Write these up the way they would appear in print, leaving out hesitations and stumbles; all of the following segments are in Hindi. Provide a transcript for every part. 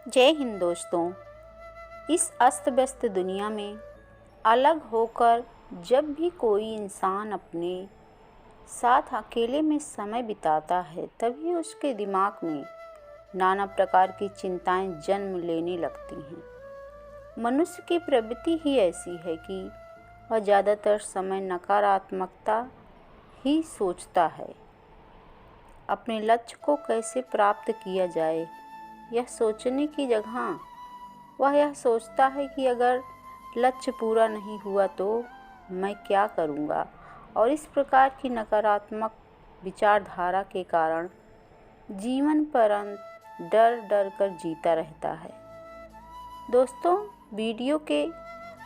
जय हिंद दोस्तों। इस अस्त व्यस्त दुनिया में अलग होकर जब भी कोई इंसान अपने साथ अकेले में समय बिताता है, तभी उसके दिमाग में नाना प्रकार की चिंताएं जन्म लेने लगती हैं। मनुष्य की प्रवृत्ति ही ऐसी है कि वह ज़्यादातर समय नकारात्मकता ही सोचता है। अपने लक्ष्य को कैसे प्राप्त किया जाए, यह सोचने की जगह वह यह सोचता है कि अगर लक्ष्य पूरा नहीं हुआ तो मैं क्या करूँगा, और इस प्रकार की नकारात्मक विचारधारा के कारण जीवन पर डर डर कर जीता रहता है। दोस्तों, वीडियो के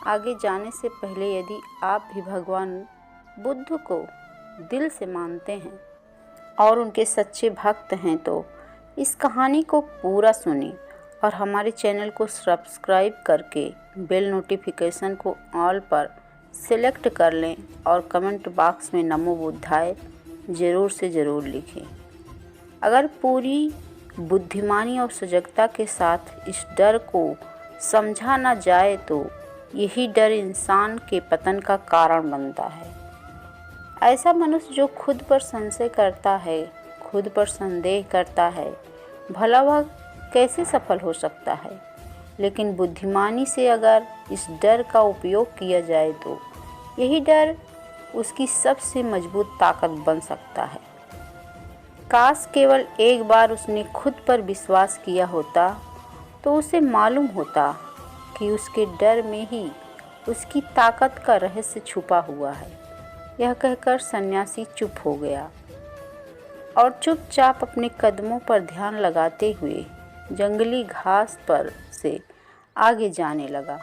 आगे जाने से पहले यदि आप भी भगवान बुद्ध को दिल से मानते हैं और उनके सच्चे भक्त हैं तो इस कहानी को पूरा सुनें और हमारे चैनल को सब्सक्राइब करके बेल नोटिफिकेशन को ऑल पर सिलेक्ट कर लें और कमेंट बॉक्स में नमो बुद्धाय ज़रूर से ज़रूर लिखें। अगर पूरी बुद्धिमानी और सजगता के साथ इस डर को समझा ना जाए तो यही डर इंसान के पतन का कारण बनता है। ऐसा मनुष्य जो खुद पर संशय करता है, खुद पर संदेह करता है, भला वह कैसे सफल हो सकता है। लेकिन बुद्धिमानी से अगर इस डर का उपयोग किया जाए तो यही डर उसकी सबसे मजबूत ताकत बन सकता है। काश केवल एक बार उसने खुद पर विश्वास किया होता तो उसे मालूम होता कि उसके डर में ही उसकी ताकत का रहस्य छुपा हुआ है। यह कहकर सन्यासी चुप हो गया और चुपचाप अपने कदमों पर ध्यान लगाते हुए जंगली घास पर से आगे जाने लगा।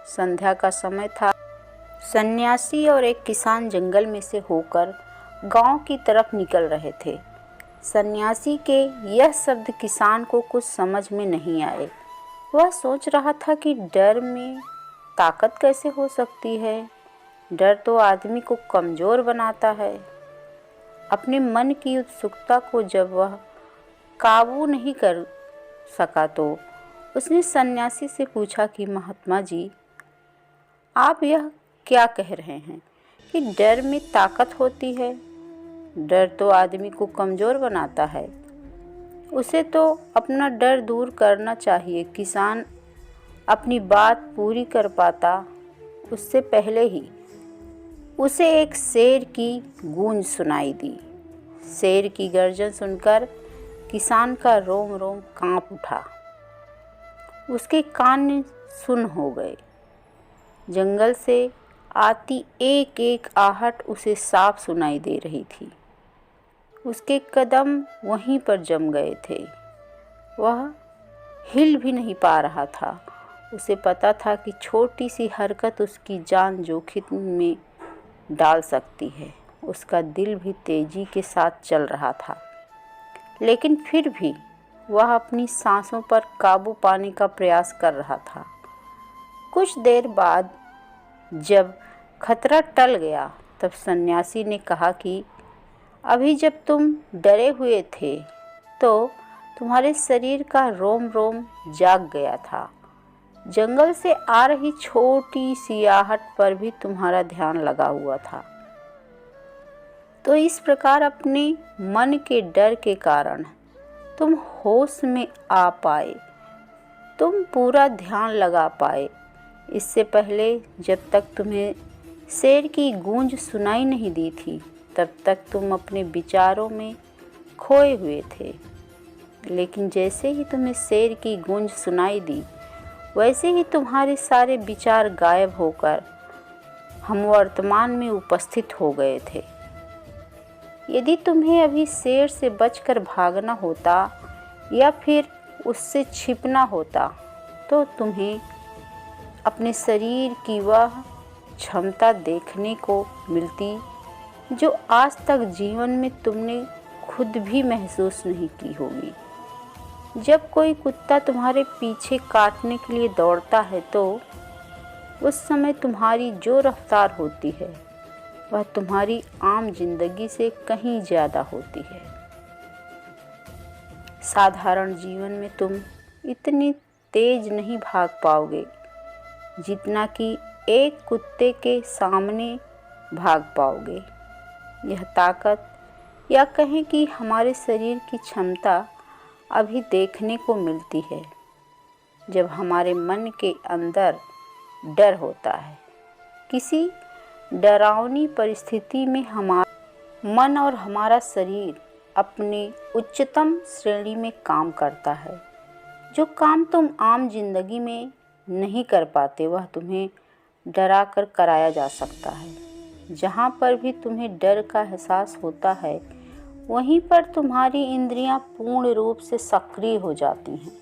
संध्या का समय था। सन्यासी और एक किसान जंगल में से होकर गांव की तरफ निकल रहे थे। सन्यासी के यह शब्द किसान को कुछ समझ में नहीं आए। वह सोच रहा था कि डर में ताकत कैसे हो सकती है। डर तो आदमी को कमज़ोर बनाता है। अपने मन की उत्सुकता को जब वह काबू नहीं कर सका तो उसने सन्यासी से पूछा कि महात्मा जी, आप यह क्या कह रहे हैं कि डर में ताकत होती है? डर तो आदमी को कमज़ोर बनाता है। उसे तो अपना डर दूर करना चाहिए। किसान अपनी बात पूरी कर पाता उससे पहले ही उसे एक शेर की गूंज सुनाई दी। शेर की गर्जन सुनकर किसान का रोम रोम कांप उठा। उसके कान सुन्न हो गए। जंगल से आती एक एक आहट उसे साफ सुनाई दे रही थी। उसके कदम वहीं पर जम गए थे। वह हिल भी नहीं पा रहा था। उसे पता था कि छोटी सी हरकत उसकी जान जोखिम में डाल सकती है। उसका दिल भी तेजी के साथ चल रहा था, लेकिन फिर भी वह अपनी सांसों पर काबू पाने का प्रयास कर रहा था। कुछ देर बाद जब खतरा टल गया तब सन्यासी ने कहा कि अभी जब तुम डरे हुए थे तो तुम्हारे शरीर का रोम रोम जाग गया था। जंगल से आ रही छोटी सी आहट पर भी तुम्हारा ध्यान लगा हुआ था। तो इस प्रकार अपने मन के डर के कारण तुम होश में आ पाए, तुम पूरा ध्यान लगा पाए। इससे पहले जब तक तुम्हें शेर की गूंज सुनाई नहीं दी थी तब तक तुम अपने विचारों में खोए हुए थे। लेकिन जैसे ही तुम्हें शेर की गूंज सुनाई दी वैसे ही तुम्हारे सारे विचार गायब होकर हम वर्तमान में उपस्थित हो गए थे। यदि तुम्हें अभी शेर से बचकर भागना होता या फिर उससे छिपना होता तो तुम्हें अपने शरीर की वह क्षमता देखने को मिलती जो आज तक जीवन में तुमने खुद भी महसूस नहीं की होगी। जब कोई कुत्ता तुम्हारे पीछे काटने के लिए दौड़ता है तो उस समय तुम्हारी जो रफ्तार होती है वह तुम्हारी आम जिंदगी से कहीं ज़्यादा होती है। साधारण जीवन में तुम इतनी तेज नहीं भाग पाओगे जितना कि एक कुत्ते के सामने भाग पाओगे। यह ताकत या कहें कि हमारे शरीर की क्षमता अभी देखने को मिलती है जब हमारे मन के अंदर डर होता है। किसी डरावनी परिस्थिति में हमारा मन और हमारा शरीर अपने उच्चतम श्रेणी में काम करता है। जो काम तुम आम जिंदगी में नहीं कर पाते वह तुम्हें डरा कर कराया जा सकता है। जहाँ पर भी तुम्हें डर का एहसास होता है वहीं पर तुम्हारी इंद्रियां पूर्ण रूप से सक्रिय हो जाती हैं।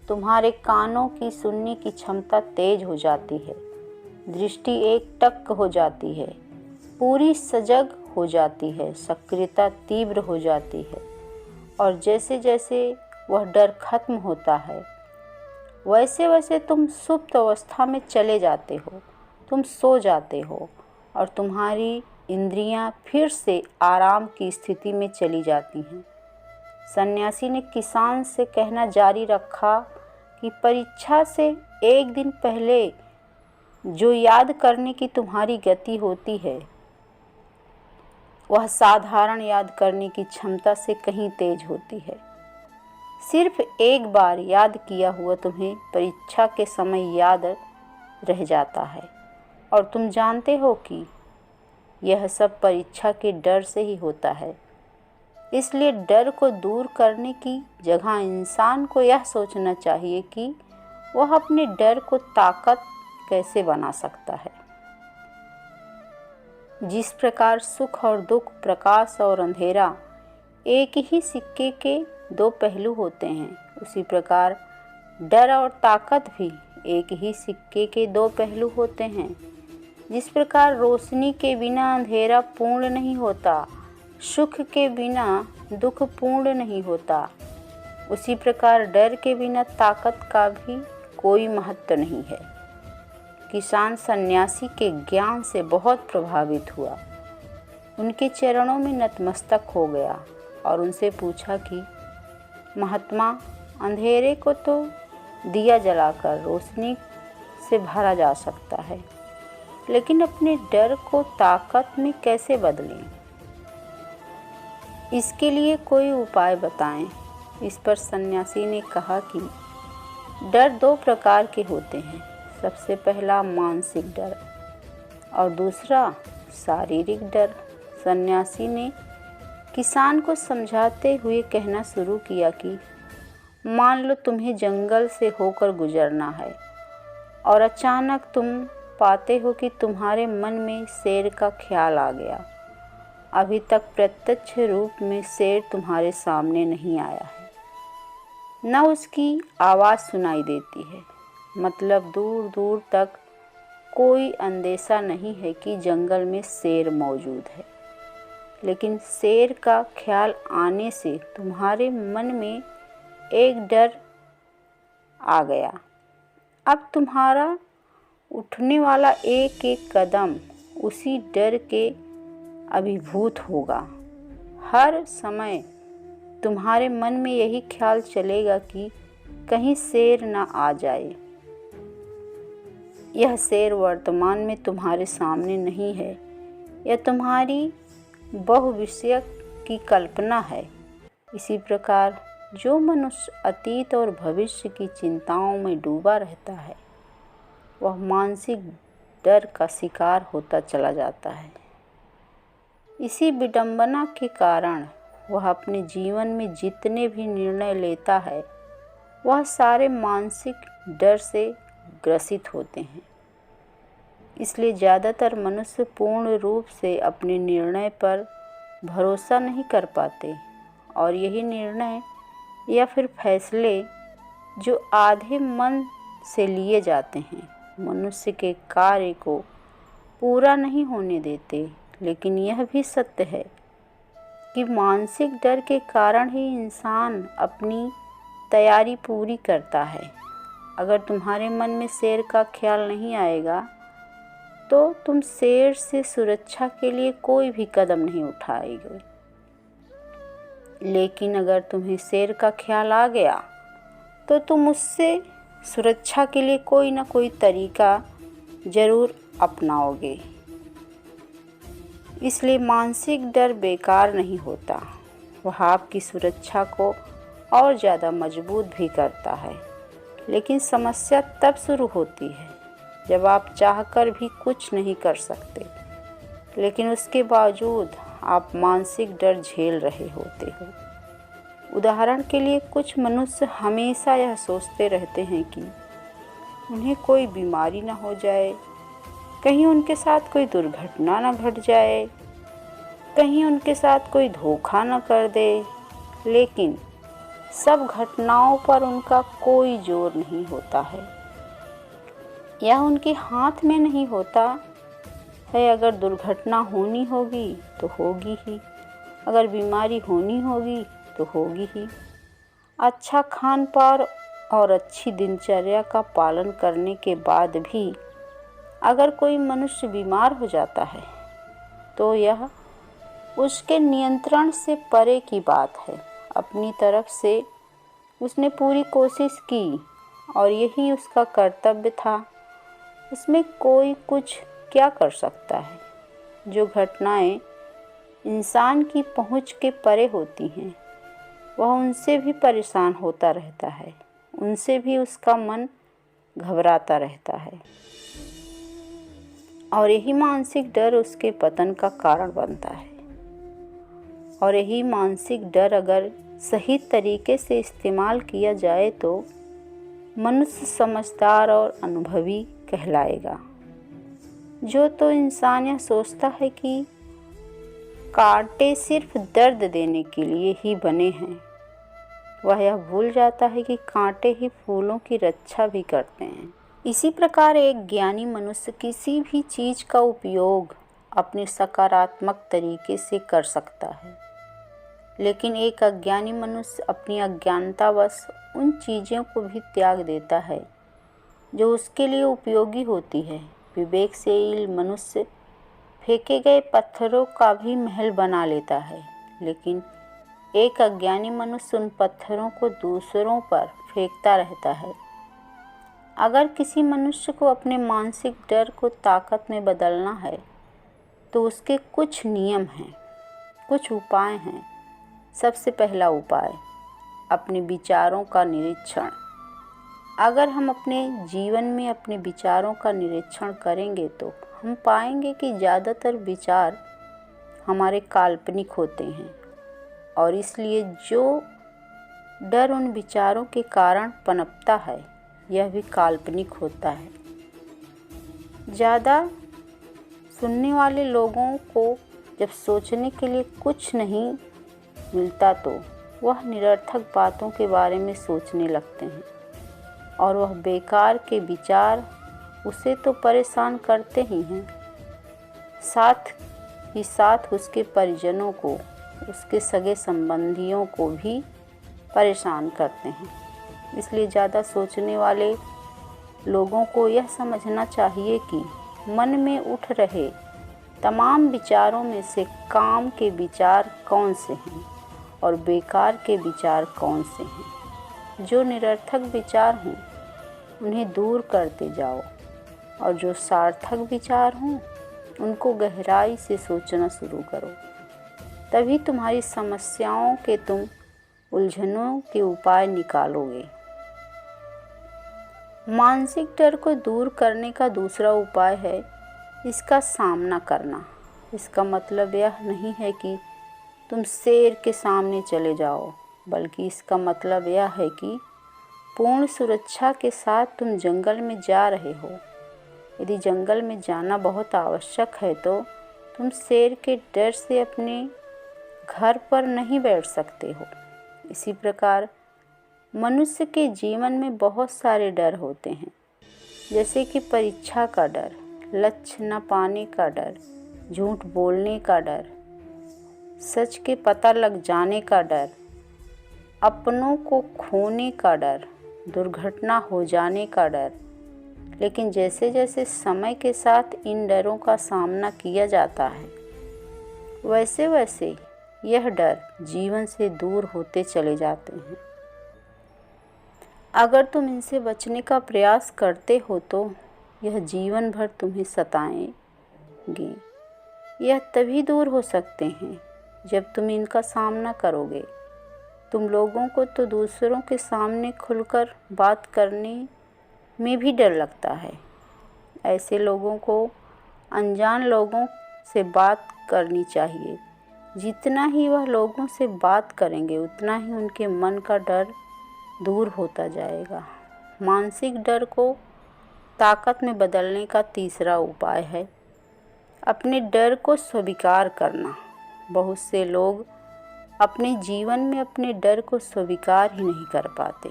तुम्हारे कानों की सुनने की क्षमता तेज हो जाती है, दृष्टि एकटक हो जाती है, पूरी सजग हो जाती है, सक्रियता तीव्र हो जाती है। और जैसे जैसे वह डर खत्म होता है वैसे वैसे तुम सुप्त अवस्था में चले जाते हो, तुम सो जाते हो और तुम्हारी इंद्रियां फिर से आराम की स्थिति में चली जाती हैं। सन्यासी ने किसान से कहना जारी रखा कि परीक्षा से एक दिन पहले जो याद करने की तुम्हारी गति होती है वह साधारण याद करने की क्षमता से कहीं तेज होती है। सिर्फ एक बार याद किया हुआ तुम्हें परीक्षा के समय याद रह जाता है और तुम जानते हो कि यह सब परीक्षा के डर से ही होता है। इसलिए डर को दूर करने की जगह इंसान को यह सोचना चाहिए कि वह अपने डर को ताकत कैसे बना सकता है। जिस प्रकार सुख और दुख, प्रकाश और अंधेरा एक ही सिक्के के दो पहलू होते हैं, उसी प्रकार डर और ताकत भी एक ही सिक्के के दो पहलू होते हैं। जिस प्रकार रोशनी के बिना अंधेरा पूर्ण नहीं होता, सुख के बिना दुख पूर्ण नहीं होता, उसी प्रकार डर के बिना ताकत का भी कोई महत्व नहीं है। किसान सन्यासी के ज्ञान से बहुत प्रभावित हुआ, उनके चरणों में नतमस्तक हो गया और उनसे पूछा कि महात्मा, अंधेरे को तो दिया जलाकर रोशनी से भरा जा सकता है, लेकिन अपने डर को ताकत में कैसे बदलें? इसके लिए कोई उपाय बताएं। इस पर सन्यासी ने कहा कि डर दो प्रकार के होते हैं। सबसे पहला मानसिक डर और दूसरा शारीरिक डर। सन्यासी ने किसान को समझाते हुए कहना शुरू किया कि मान लो तुम्हें जंगल से होकर गुजरना है और अचानक तुम पाते हो कि तुम्हारे मन में शेर का ख्याल आ गया। अभी तक प्रत्यक्ष रूप में शेर तुम्हारे सामने नहीं आया है, न उसकी आवाज़ सुनाई देती है, मतलब दूर दूर तक कोई अंदेशा नहीं है कि जंगल में शेर मौजूद है। लेकिन शेर का ख्याल आने से तुम्हारे मन में एक डर आ गया। अब तुम्हारा उठने वाला एक एक कदम उसी डर के अभिभूत होगा। हर समय तुम्हारे मन में यही ख्याल चलेगा कि कहीं शेर ना आ जाए। यह शेर वर्तमान में तुम्हारे सामने नहीं है, यह तुम्हारी बहुविषयक की कल्पना है। इसी प्रकार जो मनुष्य अतीत और भविष्य की चिंताओं में डूबा रहता है वह मानसिक डर का शिकार होता चला जाता है। इसी विडंबना के कारण वह अपने जीवन में जितने भी निर्णय लेता है वह सारे मानसिक डर से ग्रसित होते हैं। इसलिए ज़्यादातर मनुष्य पूर्ण रूप से अपने निर्णय पर भरोसा नहीं कर पाते और यही निर्णय या फिर फैसले जो आधे मन से लिए जाते हैं मनुष्य के कार्य को पूरा नहीं होने देते। लेकिन यह भी सत्य है कि मानसिक डर के कारण ही इंसान अपनी तैयारी पूरी करता है। अगर तुम्हारे मन में शेर का ख्याल नहीं आएगा तो तुम शेर से सुरक्षा के लिए कोई भी कदम नहीं उठाओगे। लेकिन अगर तुम्हें शेर का ख्याल आ गया तो तुम उससे सुरक्षा के लिए कोई ना कोई तरीका ज़रूर अपनाओगे। इसलिए मानसिक डर बेकार नहीं होता, वह आपकी सुरक्षा को और ज़्यादा मजबूत भी करता है। लेकिन समस्या तब शुरू होती है जब आप चाहकर भी कुछ नहीं कर सकते, लेकिन उसके बावजूद आप मानसिक डर झेल रहे होते हो। उदाहरण के लिए, कुछ मनुष्य हमेशा यह सोचते रहते हैं कि उन्हें कोई बीमारी न हो जाए, कहीं उनके साथ कोई दुर्घटना न घट जाए, कहीं उनके साथ कोई धोखा न कर दे। लेकिन सब घटनाओं पर उनका कोई जोर नहीं होता है, यह उनके हाथ में नहीं होता है। अगर दुर्घटना होनी होगी तो होगी ही, अगर बीमारी होनी होगी तो होगी ही। अच्छा खान पान और अच्छी दिनचर्या का पालन करने के बाद भी अगर कोई मनुष्य बीमार हो जाता है तो यह उसके नियंत्रण से परे की बात है। अपनी तरफ से उसने पूरी कोशिश की और यही उसका कर्तव्य था। उसमें कोई कुछ क्या कर सकता है। जो घटनाएं इंसान की पहुंच के परे होती हैं, वह उनसे भी परेशान होता रहता है, उनसे भी उसका मन घबराता रहता है और यही मानसिक डर उसके पतन का कारण बनता है। और यही मानसिक डर अगर सही तरीके से इस्तेमाल किया जाए तो मनुष्य समझदार और अनुभवी कहलाएगा। जो तो इंसान यह सोचता है कि कांटे सिर्फ दर्द देने के लिए ही बने हैं, वह यह भूल जाता है कि कांटे ही फूलों की रक्षा भी करते हैं। इसी प्रकार एक ज्ञानी मनुष्य किसी भी चीज़ का उपयोग अपने सकारात्मक तरीके से कर सकता है, लेकिन एक अज्ञानी मनुष्य अपनी अज्ञानतावश उन चीज़ों को भी त्याग देता है जो उसके लिए उपयोगी होती है। विवेकशील मनुष्य फेंके गए पत्थरों का भी महल बना लेता है, लेकिन एक अज्ञानी मनुष्य उन पत्थरों को दूसरों पर फेंकता रहता है। अगर किसी मनुष्य को अपने मानसिक डर को ताकत में बदलना है तो उसके कुछ नियम हैं, कुछ उपाय हैं। सबसे पहला उपाय, अपने विचारों का निरीक्षण। अगर हम अपने जीवन में अपने विचारों का निरीक्षण करेंगे तो हम पाएंगे कि ज़्यादातर विचार हमारे काल्पनिक होते हैं और इसलिए जो डर उन विचारों के कारण पनपता है यह भी काल्पनिक होता है। ज़्यादा सुनने वाले लोगों को जब सोचने के लिए कुछ नहीं मिलता तो वह निरर्थक बातों के बारे में सोचने लगते हैं और वह बेकार के विचार उसे तो परेशान करते ही हैं, साथ ही साथ उसके परिजनों को, उसके सगे संबंधियों को भी परेशान करते हैं। इसलिए ज़्यादा सोचने वाले लोगों को यह समझना चाहिए कि मन में उठ रहे तमाम विचारों में से काम के विचार कौन से हैं और बेकार के विचार कौन से हैं। जो निरर्थक विचार हों उन्हें दूर करते जाओ और जो सार्थक विचार हों उनको गहराई से सोचना शुरू करो। तभी तुम्हारी समस्याओं के तुम उलझनों के उपाय निकालोगे। मानसिक डर को दूर करने का दूसरा उपाय है इसका सामना करना। इसका मतलब यह नहीं है कि तुम शेर के सामने चले जाओ, बल्कि इसका मतलब यह है कि पूर्ण सुरक्षा के साथ तुम जंगल में जा रहे हो। यदि जंगल में जाना बहुत आवश्यक है तो तुम शेर के डर से अपने घर पर नहीं बैठ सकते हो। इसी प्रकार मनुष्य के जीवन में बहुत सारे डर होते हैं, जैसे कि परीक्षा का डर, लक्ष्य न पाने का डर, झूठ बोलने का डर, सच के पता लग जाने का डर, अपनों को खोने का डर, दुर्घटना हो जाने का डर। लेकिन जैसे जैसे समय के साथ इन डरों का सामना किया जाता है वैसे वैसे यह डर जीवन से दूर होते चले जाते हैं। अगर तुम इनसे बचने का प्रयास करते हो तो यह जीवन भर तुम्हें सताएंगे। यह तभी दूर हो सकते हैं जब तुम इनका सामना करोगे। तुम लोगों को तो दूसरों के सामने खुलकर बात करने में भी डर लगता है। ऐसे लोगों को अनजान लोगों से बात करनी चाहिए। जितना ही वह लोगों से बात करेंगे उतना ही उनके मन का डर दूर होता जाएगा। मानसिक डर को ताकत में बदलने का तीसरा उपाय है अपने डर को स्वीकार करना। बहुत से लोग अपने जीवन में अपने डर को स्वीकार ही नहीं कर पाते।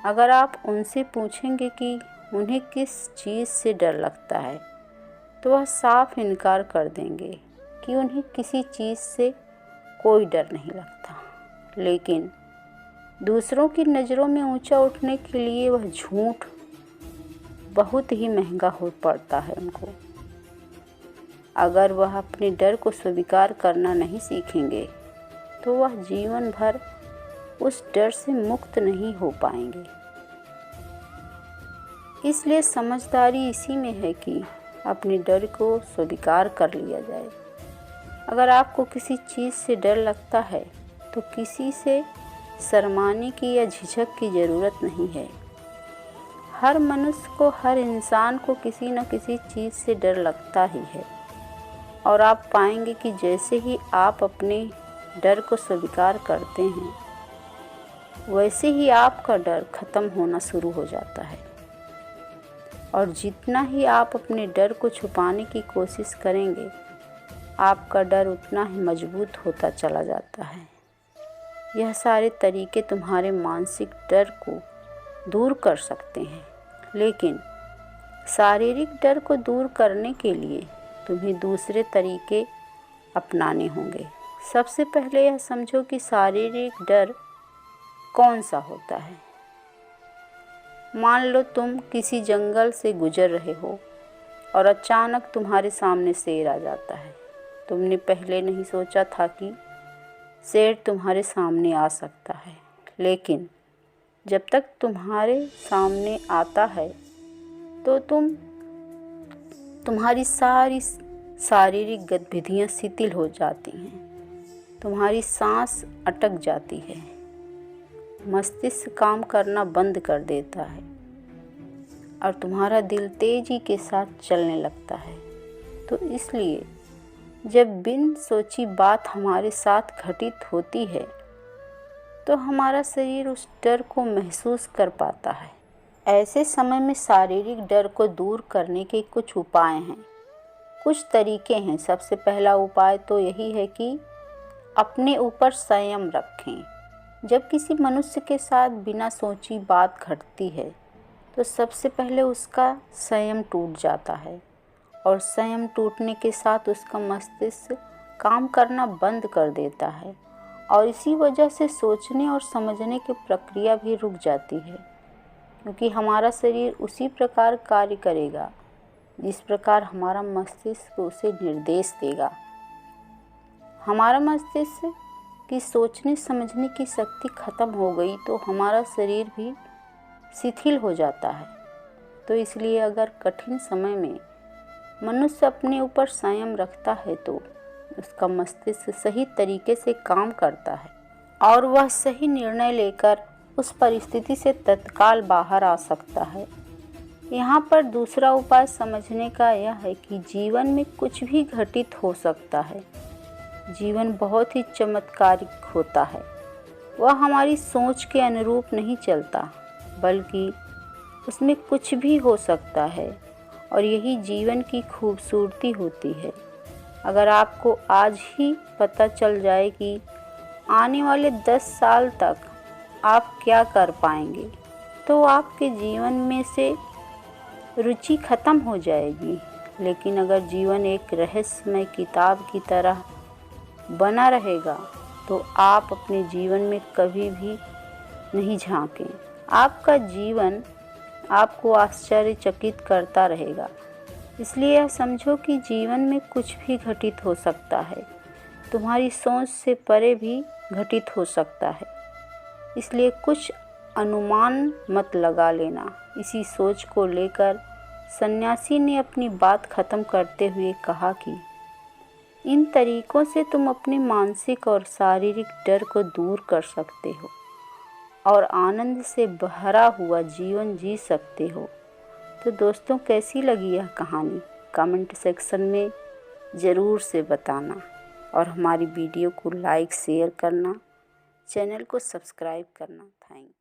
अगर आप उनसे पूछेंगे कि उन्हें किस चीज़ से डर लगता है तो वह साफ इनकार कर देंगे कि उन्हें किसी चीज़ से कोई डर नहीं लगता। लेकिन दूसरों की नज़रों में ऊंचा उठने के लिए वह झूठ बहुत ही महंगा हो पड़ता है उनको। अगर वह अपने डर को स्वीकार करना नहीं सीखेंगे तो वह जीवन भर उस डर से मुक्त नहीं हो पाएंगे। इसलिए समझदारी इसी में है कि अपने डर को स्वीकार कर लिया जाए। अगर आपको किसी चीज़ से डर लगता है तो किसी से शर्माने की या झिझक की ज़रूरत नहीं है। हर मनुष्य को, हर इंसान को किसी न किसी चीज़ से डर लगता ही है। और आप पाएंगे कि जैसे ही आप अपने डर को स्वीकार करते हैं वैसे ही आपका डर ख़त्म होना शुरू हो जाता है। और जितना ही आप अपने डर को छुपाने की कोशिश करेंगे आपका डर उतना ही मजबूत होता चला जाता है। यह सारे तरीके तुम्हारे मानसिक डर को दूर कर सकते हैं। लेकिन शारीरिक डर को दूर करने के लिए तुम्हें दूसरे तरीके अपनाने होंगे। सबसे पहले यह समझो कि शारीरिक डर कौन सा होता है। मान लो तुम किसी जंगल से गुजर रहे हो और अचानक तुम्हारे सामने शेर आ जाता है। तुमने पहले नहीं सोचा था कि शेर तुम्हारे सामने आ सकता है, लेकिन जब तक तुम्हारे सामने आता है तो तुम्हारी सारी शारीरिक गतिविधियाँ शिथिल हो जाती हैं। तुम्हारी सांस अटक जाती है, मस्तिष्क काम करना बंद कर देता है और तुम्हारा दिल तेज़ी के साथ चलने लगता है। तो इसलिए जब बिन सोची बात हमारे साथ घटित होती है तो हमारा शरीर उस डर को महसूस कर पाता है। ऐसे समय में शारीरिक डर को दूर करने के कुछ उपाय हैं, कुछ तरीके हैं। सबसे पहला उपाय तो यही है कि अपने ऊपर संयम रखें। जब किसी मनुष्य के साथ बिना सोची बात घटती है तो सबसे पहले उसका संयम टूट जाता है और संयम टूटने के साथ उसका मस्तिष्क काम करना बंद कर देता है और इसी वजह से सोचने और समझने की प्रक्रिया भी रुक जाती है, क्योंकि हमारा शरीर उसी प्रकार कार्य करेगा जिस प्रकार हमारा मस्तिष्क उसे निर्देश देगा। हमारा मस्तिष्क की सोचने समझने की शक्ति खत्म हो गई तो हमारा शरीर भी शिथिल हो जाता है। तो इसलिए अगर कठिन समय में मनुष्य अपने ऊपर संयम रखता है तो उसका मस्तिष्क सही तरीके से काम करता है और वह सही निर्णय लेकर उस परिस्थिति से तत्काल बाहर आ सकता है। यहाँ पर दूसरा उपाय समझने का यह है कि जीवन में कुछ भी घटित हो सकता है। जीवन बहुत ही चमत्कारिक होता है। वह हमारी सोच के अनुरूप नहीं चलता, बल्कि उसमें कुछ भी हो सकता है और यही जीवन की खूबसूरती होती है। अगर आपको आज ही पता चल जाए कि आने वाले 10 साल तक आप क्या कर पाएंगे तो आपके जीवन में से रुचि ख़त्म हो जाएगी। लेकिन अगर जीवन एक रहस्यमय किताब की तरह बना रहेगा तो आप अपने जीवन में कभी भी नहीं झांकें। आपका जीवन आपको आश्चर्यचकित करता रहेगा। इसलिए यह समझो कि जीवन में कुछ भी घटित हो सकता है, तुम्हारी सोच से परे भी घटित हो सकता है। इसलिए कुछ अनुमान मत लगा लेना। इसी सोच को लेकर सन्यासी ने अपनी बात खत्म करते हुए कहा कि इन तरीकों से तुम अपने मानसिक और शारीरिक डर को दूर कर सकते हो और आनंद से भरा हुआ जीवन जी सकते हो। तो दोस्तों, कैसी लगी यह कहानी कमेंट सेक्शन में ज़रूर से बताना और हमारी वीडियो को लाइक शेयर करना, चैनल को सब्सक्राइब करना। Thank you.